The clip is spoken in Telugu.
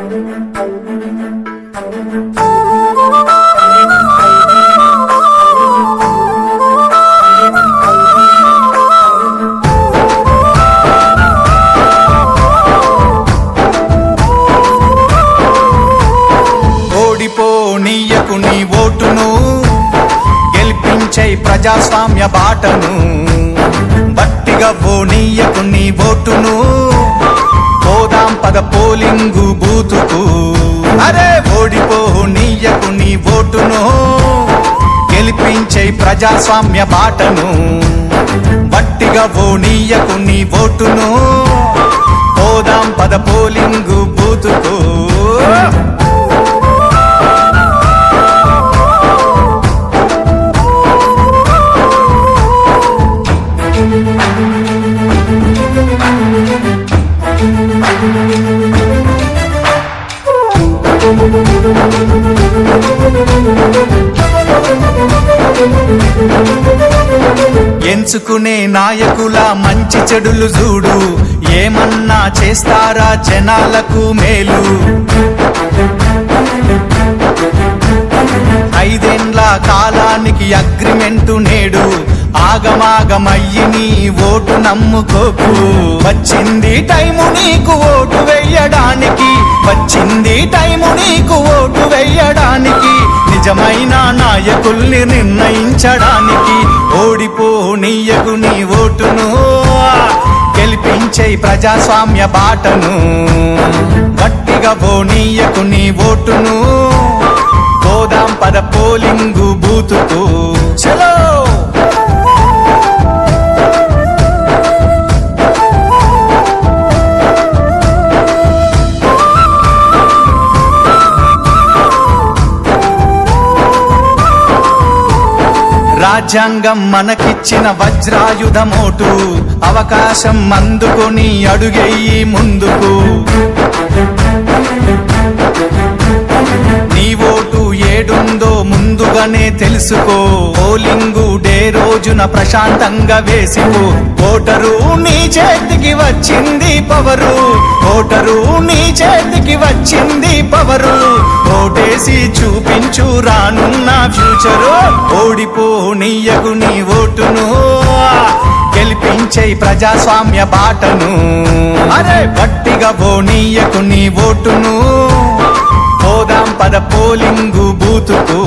ఓడిపోనీయకు నీ ఓటును, గెలిపించే ప్రజాస్వామ్య బాటను. బట్టిగా పోనీయకు నీ ఓటును, పోదాం పద పోలింగు బూతుకు. అరే ఓడిపోనీయకు నీ ఓటును, గెలిపించే ప్రజాస్వామ్య బాటను. బట్టిగా పోనీయకు నీ ఓటును, పోదాం పద పోలింగు బూతుకు. ఎంచుకునే నాయకుల మంచి చెడులు చూడు, ఏమన్నా చేస్తారా జనాలకు మేలు. 5 ఏండ్ల కాలానికి అగ్రిమెంటు నేడు, ఆగమాగమయ్యి నీ ఓటు నమ్ముకోకు. వచ్చింది టైము నీకు ఓటు వెయ్యడానికి, వచ్చింది టైము నీకు ఓటు వెయ్యడానికి, నిజమైన నాయకుల్ని నిర్ణయించడానికి. ఓడిపోనీయకు నీ ఓటును, గెలిపించే ప్రజాస్వామ్య బాటను. గట్టిగా పోనీయకు నీ ఓటును, పోదాం పద పోలింగు బూతుకు. చలో రాజ్యాంగం మనకిచ్చిన వజ్రాయుధమోటు, అవకాశం అందుకొని అడుగెయ్యి ముందుకు. నీ ఓటు ఏడుందో ముందుగానే తెలుసుకో, పోలింగు డే రోజున ప్రశాంతంగా వేసిపో. ఓటరు నీ చేతికి వచ్చింది పవరు, ఓటరు నీ చేతికి వచ్చింది పవరు. ఓటేసి చూపించు రానున్న ఫ్యూచరు. ఓడిపోనీయకు నీ ఓటును, గెలిపించే ప్రజాస్వామ్య బాటను. అరే గట్టిగా పోనీయకు నీ ఓటును, పోదాం పద పోలింగు బూతుకు.